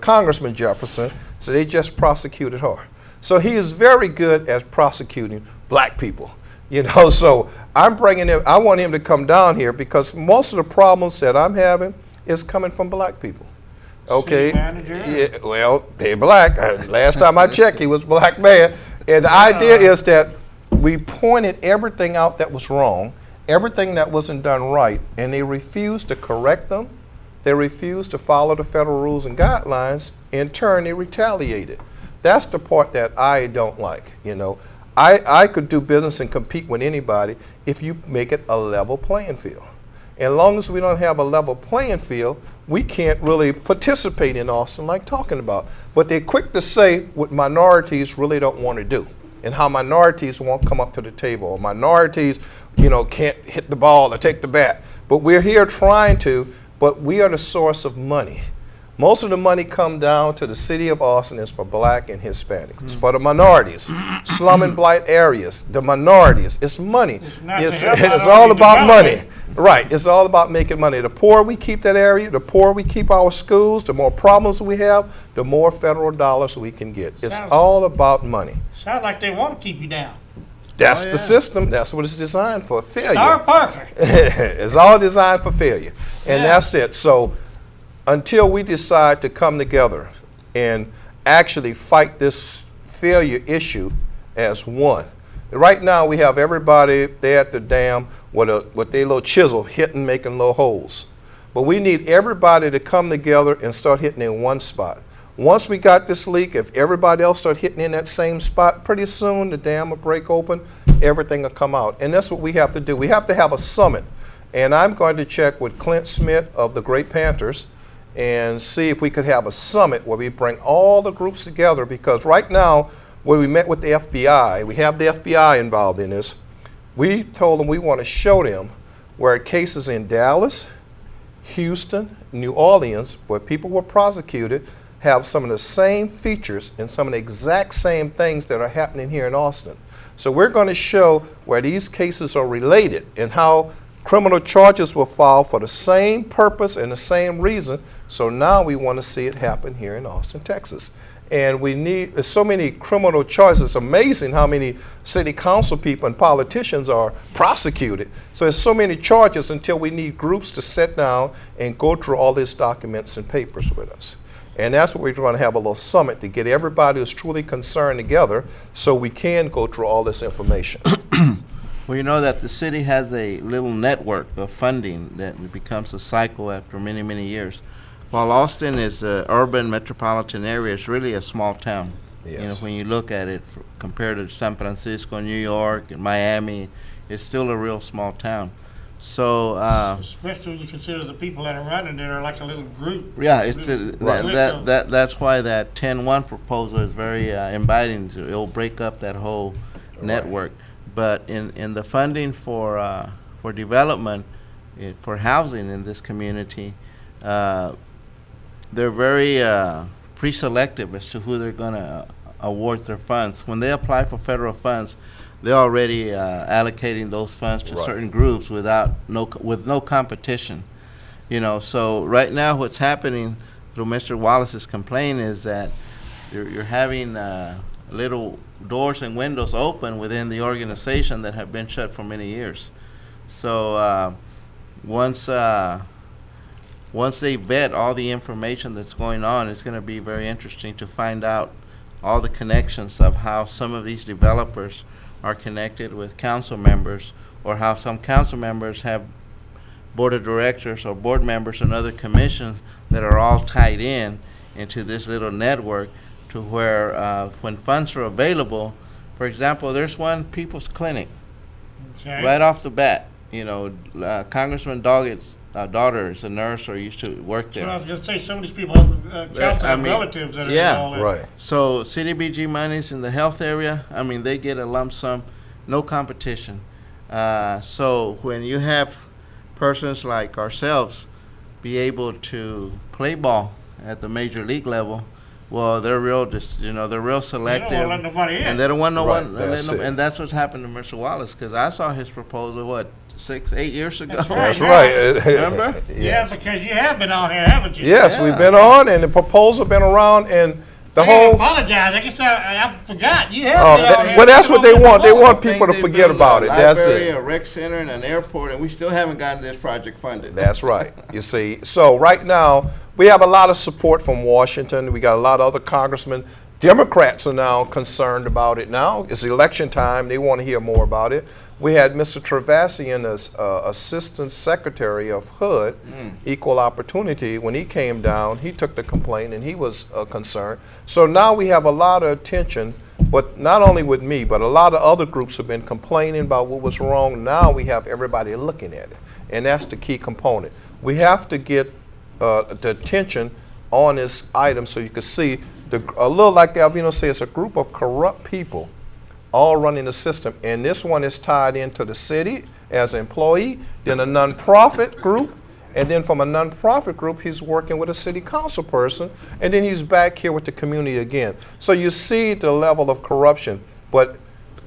Congressman Jefferson, so they just prosecuted her. So he is very good at prosecuting black people, you know, so I'm bringing him, I want him to come down here because most of the problems that I'm having is coming from black people. Okay, City manager? yeah, well, they're black. Last time I checked, he was a black man. And the idea is that we pointed everything out that was wrong, everything that wasn't done right, and they refused to correct them. They refused to follow the federal rules and guidelines. In turn, they retaliated. That's the part that I don't like, you know. I could do business and compete with anybody if you make it a level playing field. And as long as we don't have a level playing field, we can't really participate in Austin like talking about. But they're quick to say what minorities really don't want to do and how minorities won't come up to the table. Or minorities, you know, can't hit the ball or take the bat. But we're here trying to, but we are the source of money. Most of the money come down to the city of Austin is for black and Hispanic. It's for the minorities, slum and blight areas, the minorities. It's money. not It's, to help it's minority all about money. development. Right, it's all about making money. The poor we keep that area, the poor we keep our schools, the more problems we have, the more federal dollars we can get. It's Sounds- all about money. Sounds like they want to keep you down. That's the system. That's what it's designed for, failure. Star Parker. It's all designed for failure. And Yeah. that's it. So until we decide to come together and actually fight this failure issue as one. Right now we have everybody there at the dam with their little chisel hitting, making little holes. But we need everybody to come together and start hitting in one spot. Once we got this leak, if everybody else start hitting in that same spot, pretty soon the dam will break open, everything will come out. And that's what we have to do. We have to have a summit. And I'm going to check with Clint Smith of the Great Panthers and see if we could have a summit where we bring all the groups together, because right now, when we met with the FBI, we have the FBI involved in this, we told them we want to show them where cases in Dallas, Houston, New Orleans, where people were prosecuted, have some of the same features and some of the exact same things that are happening here in Austin. So we're going to show where these cases are related and how Criminal charges were filed for the same purpose and the same reason. So now we want to see it happen here in Austin, Texas. And there's so many criminal charges. It's amazing how many city council people and politicians are prosecuted. So there's so many charges until we need groups to sit down and go through all these documents and papers with us. And that's what we're going to have a little summit to get everybody who's truly concerned together so we can go through all this information. Well, you know that the city has a little network of funding that becomes a cycle after many, many years. While Austin is an urban metropolitan area, it's really a small town. Yes. You know, when you look at it compared to San Francisco, New York, and Miami, it's still a real small town. So, Especially when you consider the people that are running there are like a little group. yeah, it's Right. that's why that 10-1 proposal is very inviting. It'll break up that whole network. But in the funding for development, for housing in this community, they're very pre-selective as to who they're going to award their funds. When they apply for federal funds, they're already allocating those funds to Right. certain groups with no competition. You know, so right now what's happening through Mr. Wallace's complaint is that you're having little doors and windows open within the organization that have been shut for many years. So once they vet all the information that's going on, it's going to be very interesting to find out all the connections of how some of these developers are connected with council members, or how some council members have board of directors or board members and other commissions that are all tied into this little network, to where when funds are available, for example, there's one People's Clinic Okay. right off the bat. You know, Congressman Doggett's daughter is a nurse or used to work So I there. was gonna say, some of these people have council I and mean, relatives that are yeah. involved in. Right. So CDBG monies in the health area, I mean, they get a lump sum, no competition. So when you have persons like ourselves be able to play ball at the major league level, well, they're real, they're real They selective. don't wanna let nobody in. And they don't want no Right, one, that's it. and that's what's happened to Mr. Wallace, because I saw his proposal, 6-8 years ago? That's right. That's right. Remember? Yeah, Yes. because you have been on here, haven't you? Yes, Yeah. we've been on, and the proposal been around, and the I gotta whole. apologize, I guess I forgot, you have Oh, been on here. well, that's what they want. They want Thing people to they forget built about a it. That's library, it. a rec center, and an airport, and we still haven't gotten this project funded. That's right. You see, so right now we have a lot of support from Washington. We got a lot of other congressmen. Democrats are now concerned about it now. It's election time. They want to hear more about it. We had Mr. Travasian as Assistant Secretary of HUD, Equal Opportunity. When he came down, he took the complaint and he was concerned. So now we have a lot of attention, but not only with me, but a lot of other groups have been complaining about what was wrong. Now we have everybody looking at it, and that's the key component. We have to get the attention on this item so you can see, a little like Alvino said, it's a group of corrupt people all running the system. And this one is tied into the city as an employee, then a nonprofit group, and then from a nonprofit group, he's working with a city council person, and then he's back here with the community again. So you see the level of corruption. But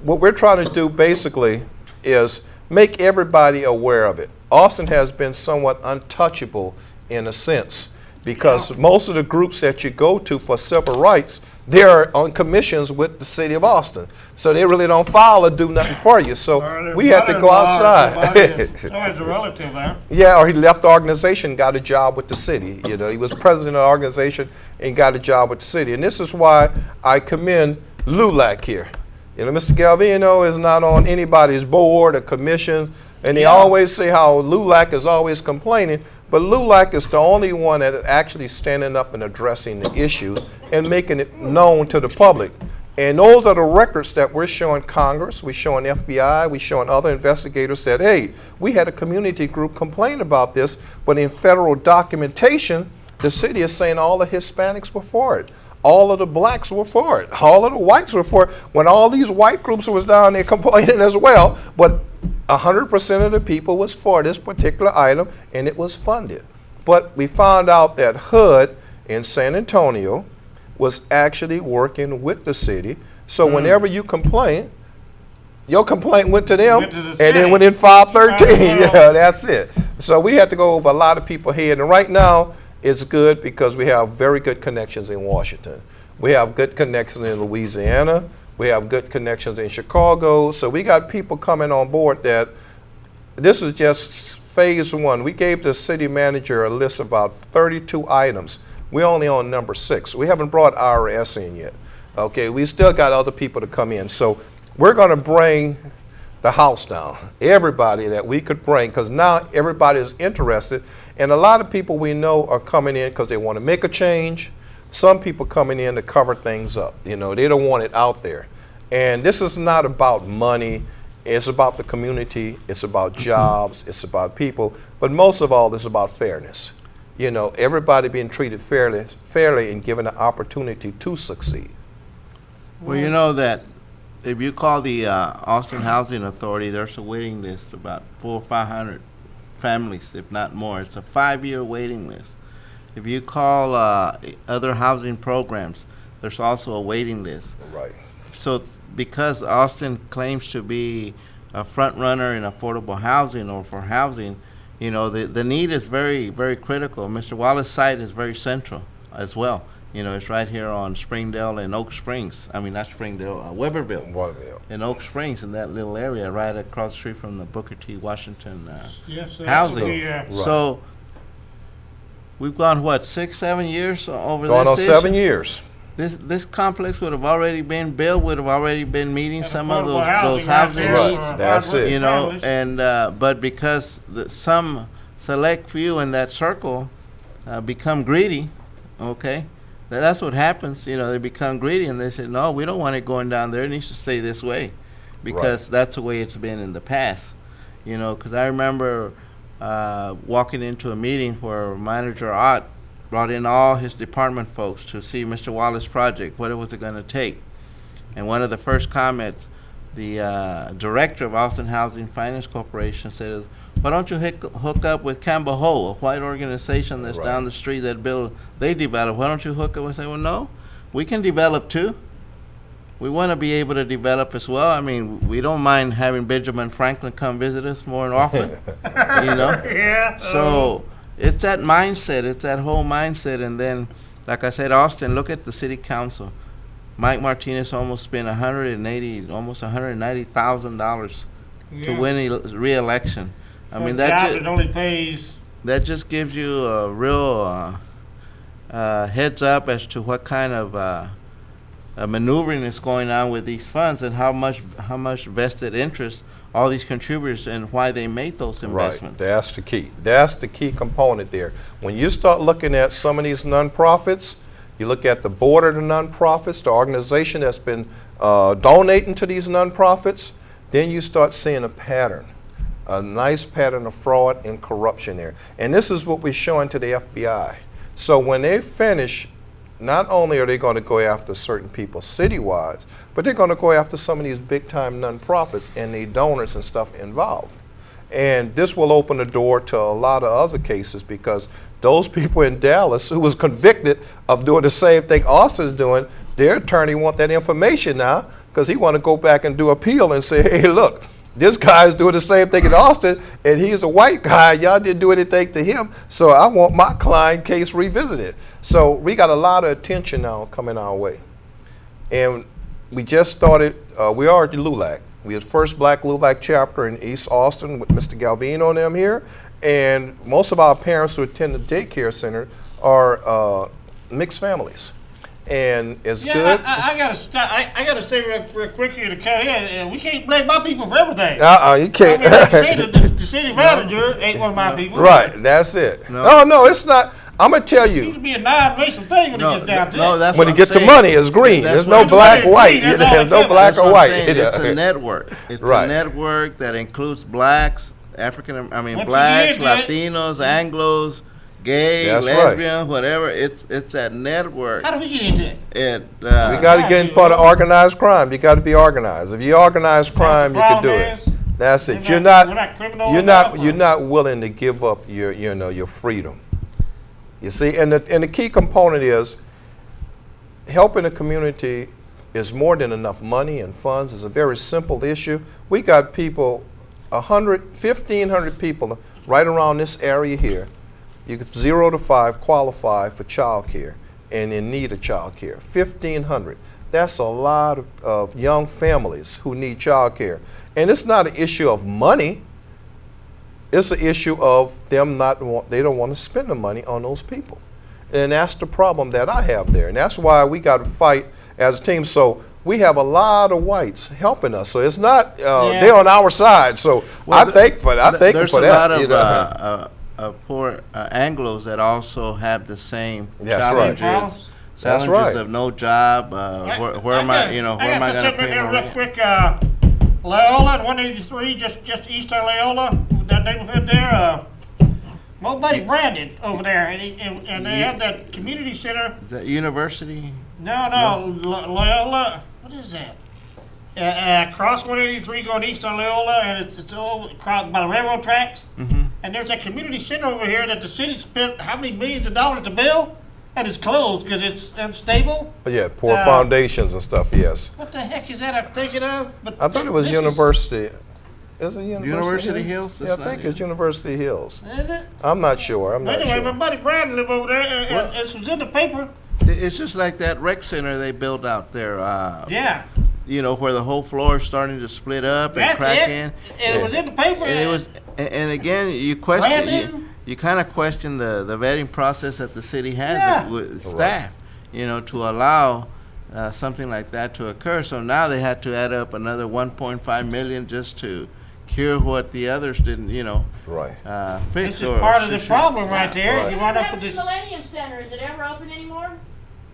what we're trying to do basically is make everybody aware of it. Austin has been somewhat untouchable in a sense, because most of the groups that you go to for civil rights, they're on commissions with the city of Austin. So they really don't file or do nothing for you. So we had to go outside. Somebody's a relative there. Yeah, or he left the organization, got a job with the city. You know, he was president of the organization and got a job with the city. And this is why I commend LULAC here. You know, Mr. Galvino is not on anybody's board or commission, and they always say how LULAC is always complaining. But LULAC is the only one that is actually standing up and addressing the issue and making it known to the public. And those are the records that we're showing Congress, we're showing FBI, we're showing other investigators that, hey, we had a community group complain about this, but in federal documentation, the city is saying all the Hispanics were for it. All of the blacks were for it. All of the whites were for it. When all these white groups was down there complaining as well, but 100% of the people was for this particular item, and it was funded. But we found out that HUD in San Antonio was actually working with the city. So whenever you complain, Your complaint went to them, Went to the and city. then went in 513. Right. Yeah, that's it. So we had to go over a lot of people head, and right now it's good because we have very good connections in Washington. We have good connections in Louisiana. We have good connections in Chicago. So we got people coming on board that this is just phase one. We gave the city manager a list of about 32 items. We're only on number 6. We haven't brought IRS in yet. Okay, we still got other people to come in. So we're going to bring the house down. Everybody that we could bring, because now everybody is interested. And a lot of people we know are coming in because they want to make a change. Some people coming in to cover things up. You know, they don't want it out there. And this is not about money. It's about the community. It's about jobs. It's about people. But most of all, it's about fairness. You know, everybody being treated fairly and given an opportunity to succeed. Well, you know that if you call the Austin Housing Authority, there's a waiting list, about 400 or 500 families, if not more. It's a 5-year waiting list. If you call other housing programs, there's also a waiting list. Right. So because Austin claims to be a front runner in affordable housing or for housing, you know, the need is very, very critical. Mr. Wallace's site is very central as well. You know, it's right here on Springdale and Oak Springs. I mean, not Springdale, Weberville. Waterville. In Oak Springs, in that little area, right across the street from the Booker T. Washington Yes, housing. yeah. So we've gone, what, 6, 7 years over Going on this 7 issue? years. This complex would have already been built, would have already been meeting And some of affordable those housing housing right there needs. for That's hard-working it. You know, families. and but because some select few in that circle become greedy, okay, that's what happens. You know, they become greedy and they say, no, we don't want it going down there. It needs to stay this way, because that's the way it's been in the past. You know, because I remember walking into a meeting where Manager Ott brought in all his department folks to see Mr. Wallace's project, what it was going to take. And one of the first comments, the director of Austin Housing Finance Corporation said, why don't you hook up with Campbell Ho, a white organization that's Right. down the street that they develop. Why don't you hook up? I say, well, no, we can develop too. We want to be able to develop as well. I mean, we don't mind having Benjamin Franklin come visit us more often, you know? Yeah. So it's that mindset, it's that whole mindset. And then, like I said, Austin, look at the city council. Mike Martinez almost spent almost $190,000 to win a re-election. I mean, that only pays. that just gives you a real heads up as to what kind of maneuvering is going on with these funds and how much vested interest all these contributors and why they made those investments. Right, that's the key. That's the key component there. When you start looking at some of these nonprofits, you look at the board of the nonprofits, the organization that's been donating to these nonprofits, then you start seeing a pattern, a nice pattern of fraud and corruption there. And this is what we're showing to the FBI. So when they finish, not only are they going to go after certain people citywide, but they're going to go after some of these big-time nonprofits and the donors and stuff involved. And this will open the door to a lot of other cases, because those people in Dallas who was convicted of doing the same thing Austin's doing, their attorney want that information now, because he want to go back and do appeal and say, hey, look, this guy is doing the same thing in Austin, and he's a white guy. Y'all didn't do anything to him, so I want my client case revisited. So we got a lot of attention now coming our way. And we just started, we are at LULAC. We had the first Black LULAC chapter in East Austin with Mr. Galvino and them here. And most of our parents who attend the daycare center are mixed families. And it's good. I gotta stop. I gotta say real quick here to cut in. We can't blame my people for everything. You can't. I mean, like you say, the city manager ain't one of my people. Right, that's it. No. No, it's not. I'm going to tell It seems you, to be a non-racial thing when it gets down to it. that's when what you I'm get to saying. money, it's green. That's There's what no I'm black saying. or white. That's all There's I no care black That's or what I'm white. saying. It's a network. It's Right. a network that includes blacks, Once blacks, again, Latinos, Anglos, gay, That's right. lesbian, whatever. It's that network. How do we get into it? We got to get in part of organized crime. You got to be organized. If you organize crime, you can do it. That's it. We're not criminal enough, You're not willing to give up your freedom. You see, and the key component is helping the community is more than enough money and funds. It's a very simple issue. We got people, 1,500 people right around this area here. You get 0 to 5 qualify for child care and in need of child care. 1,500. That's a lot of young families who need child care. And it's not an issue of money. It's an issue of them they don't want to spend the money on those people. And that's the problem that I have there. And that's why we got to fight as a team. So we have a lot of whites helping us. So it's not, they're on our side. So I thank for that. There's a that. lot of poor Anglos that also have the same That's right. challenges. That's Challenges right. of no job. Where am I? Where am I going to pay my real rent? quick, Loyola, 183, just east of Loyola, that neighborhood there. My old buddy Brandon over there, and they have that community center. Is that university? No, Loyola. What is that? Cross 183 going east on Loyola, and it's all across by the railroad tracks. Mm-hmm. And there's a community center over here that the city spent how many millions of dollars to build, and it's closed because it's unstable. Yeah, poor foundations and stuff, yes. What the heck is that I'm thinking of? But I thought it was this University. Is it University Hills? Yeah, That's I not think it. it's University Hills. Is it? I'm not sure. I'm not Anyway, my sure. buddy Brandon live over there, and it was in the paper. It's just like that rec center they built out there. Yeah, Where the whole floor is starting to split up and that's crack it. in. And it was in the paper. And it was, and again, you question, Brandon? you kind of question the vetting process that the city has Yeah. with staff, to allow something like that to occur. So now they had to add up another 1.5 million just to cure what the others didn't, Right. fix. This is part of the problem right there. Right. You What wind up happened with to this. Millennium Center? Is it ever open anymore?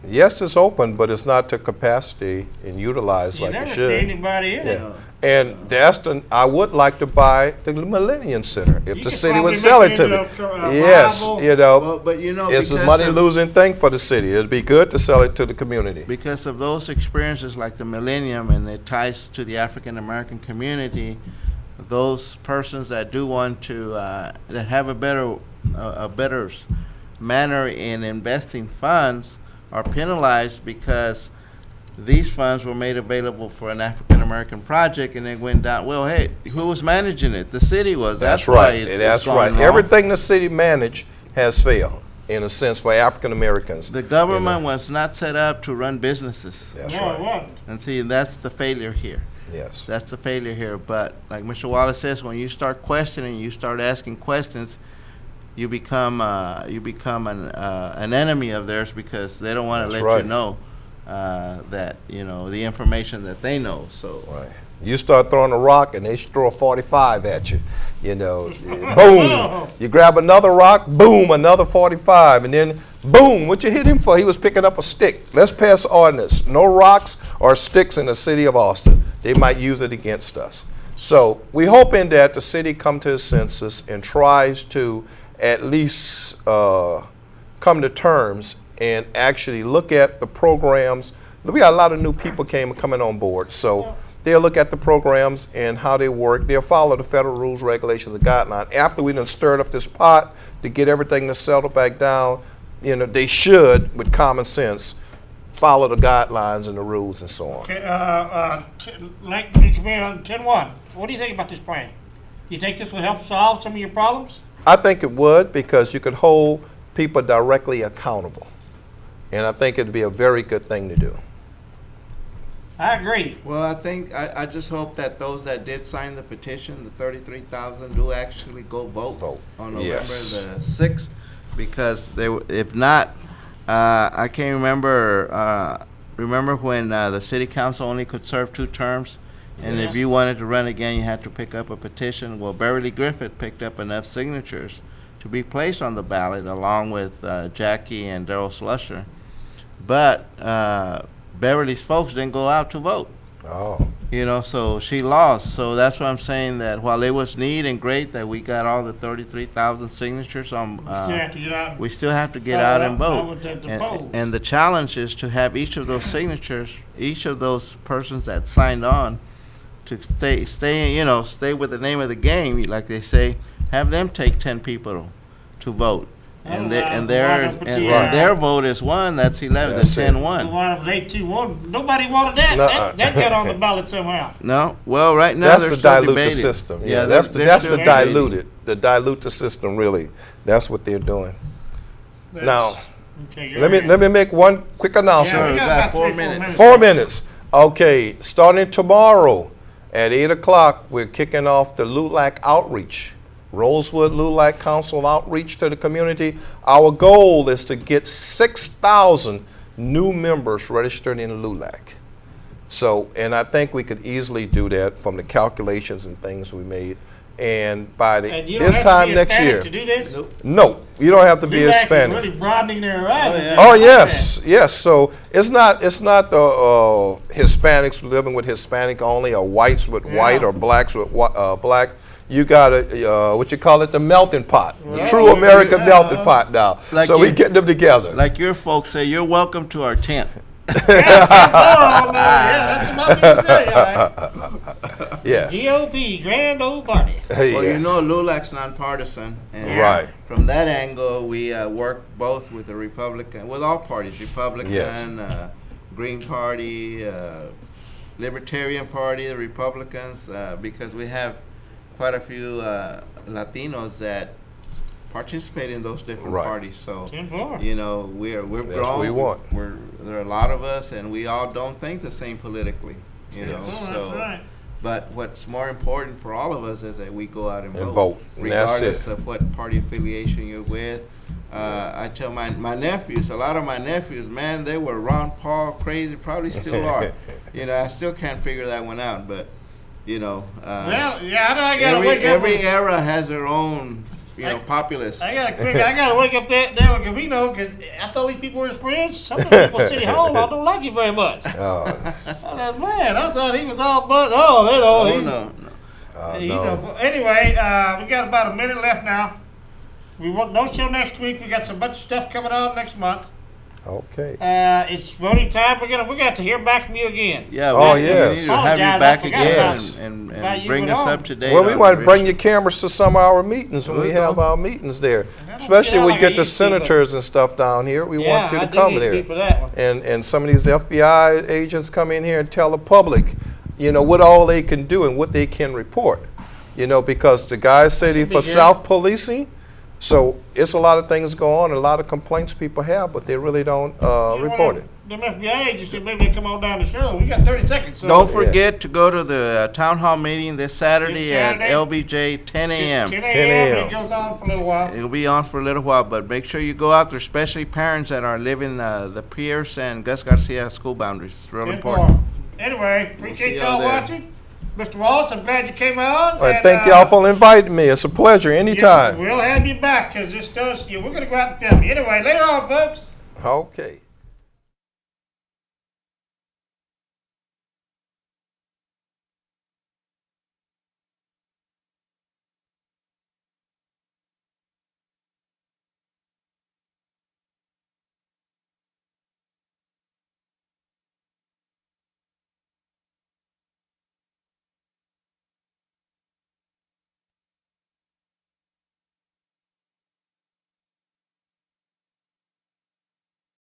Yes, it's open, but it's not to capacity and utilized You like never it see should. anybody in it. Yeah. And I would like to buy the Millennium Center if You the could city probably would sell make it to it me. into a Yes, viable- Well, but it's a because money of- losing thing for the city. It'd be good to sell it to the community. because of those experiences like the Millennium and it ties to the African American community, those persons that do want to that have a better manner in investing funds are penalized because these funds were made available for an African American project and it went down. Well, hey, who was managing it? The city was. That's why right. it's That's gone right. wrong. Everything the city managed has failed, in a sense, for African Americans. The government was not set up to run businesses. That's No, it right. wasn't. And see, that's the failure here. Yes. That's the failure here. But like Mr. Wallace says, when you start questioning, you start asking questions, you become an enemy of theirs because they don't want to That's let right. you know that the information that they know. So Right. You start throwing a rock and they throw a 45 at you. Boom. You grab another rock, boom, another 45, and then boom, what you hit him for? He was picking up a stick. Let's pass ordinance. No rocks or sticks in the city of Austin. They might use it against us. So we hoping that the city come to its senses and tries to at least come to terms and actually look at the programs. We got a lot of new people coming on board, so they'll look at the programs and how they work. They'll follow the federal rules, regulations, and guidelines. After we done stirred up this pot to get everything to settle back down, they should, with common sense, follow the guidelines and the rules and so on. Okay, like the committee on 10-1, what do you think about this plan? You think this will help solve some of your problems? I think it would, because you could hold people directly accountable. And I think it'd be a very good thing to do. I agree. well, I think I just hope that those that did sign the petition, the 33,000, do actually go vote on November Yes. the 6th, because if not, I can't remember. Remember when the city council only could serve 2 terms, and if you wanted to run again, you had to pick up a petition. Well, Beverly Griffith picked up enough signatures to be placed on the ballot, along with Jackie and Darrell Slusher, but Beverly's folks didn't go out to vote. Oh, So she lost. So that's why I'm saying that while it was neat and great that we got all the 33,000 signatures on, Still have to get out. we still have to get out and I vote. would have to And, vote. and the challenge is to have each of those signatures, each of those persons that signed on, to stay with the name of the game, like they say, have them take 10 people to vote. And Otherwise, their vote is 1, that's 11, That's that's it. 10-1. One of them 8-2-1. Nobody wanted that. Nuh-uh. That got on the ballot somehow. No, well, right now That's they're the still dilute the debating. system. Yeah, That's they're the still debating. diluted. The dilute the system, really. That's what they're doing. Now, Okay, let me make one quick Yeah, announcement. we got about about 4 3-4 minutes. 4 minutes. Okay, starting tomorrow at 8 o'clock, we're kicking off the LULAC outreach. Rosewood LULAC Council outreach to the community. Our goal is to get 6,000 new members registered in LULAC. So, and I think we could easily do that from the calculations and things we made. And by And you don't this have to time be next Hispanic year, to do this? no, you don't have to be LULAC is Hispanic. really broadening their horizons. yeah. Oh I like yes, yes. So it's not the Hispanics living with Hispanic only, or whites with white, Yeah. or blacks with black. You got a what you call it, the melting pot, the Right. true American Yeah. melting pot now. Like so we you- getting them together. Like your folks say, you're welcome to our tent. Oh, yeah, that's what I'm going to say. Yes. GOP, grand old party. Well, Yes. you know, LULAC's nonpartisan. And Right. From that angle, we work both with the Republican, with all parties, Republican, Yes. Green Party, Libertarian Party, the Republicans, because we have quite a few Latinos that participate in those different Right. parties. So, 10-4. you know, we're That's grown. what we want. There are a lot of us, and we all don't think the same politically. You know, Yes. Oh, so. that's right. But what's more important for all of us is that we go out and And vote, vote, and that's regardless it. of what party affiliation you're with. I tell my nephews, a lot of my nephews, man, they were Ron Paul crazy, probably still are. You know, I still can't figure that one out, but you know, Well, yeah, I gotta wake up. every era has their own, populace. I gotta wake up there with Gavino because I thought these people were his friends. Some of the people at City Hall I don't like you very much. I thought, man, I thought he was all but Oh he's, no, he's no. anyway, we got about a minute left now. We want no show next week. We got some bunch of stuff coming on next month. Okay. It's voting time. We got to hear back from you again. yeah. Oh, we yes. need to have you Apologize, I back forgot again about and you bring went us on. up to date. Well, we on want to the bring rich- your cameras to some of our meetings when we We'll have go. our meetings there. don't Especially sound we like get I the used to, but- senators and stuff down here. We want you I to do come need to be there. for that one. And some of these FBI agents come in here and tell the public, what all they can do and what they can report. Because the guys say they Be for good. self-policing, so it's a lot of things go on, a lot of complaints people have, but they really don't report it. Them FBI agents, maybe come on down the show. We got 30 seconds. So Don't forget to go to the town hall meeting this Saturday, This Saturday? at LBJ 10 a.m. 10 10 a.m. a.m. It goes on for a little while. It'll be on for a little while, but make sure you go out there, especially parents that are living the Pierce and Gus Garcia school boundaries. It's real 10-4. important. Anyway, appreciate see y'all y'all there. watching. Mr. Wallace, I'm glad you came on. And thank y'all for inviting me. It's a pleasure anytime. We'll have you back because we're going to go out and film you. Anyway, later on, folks. Okay.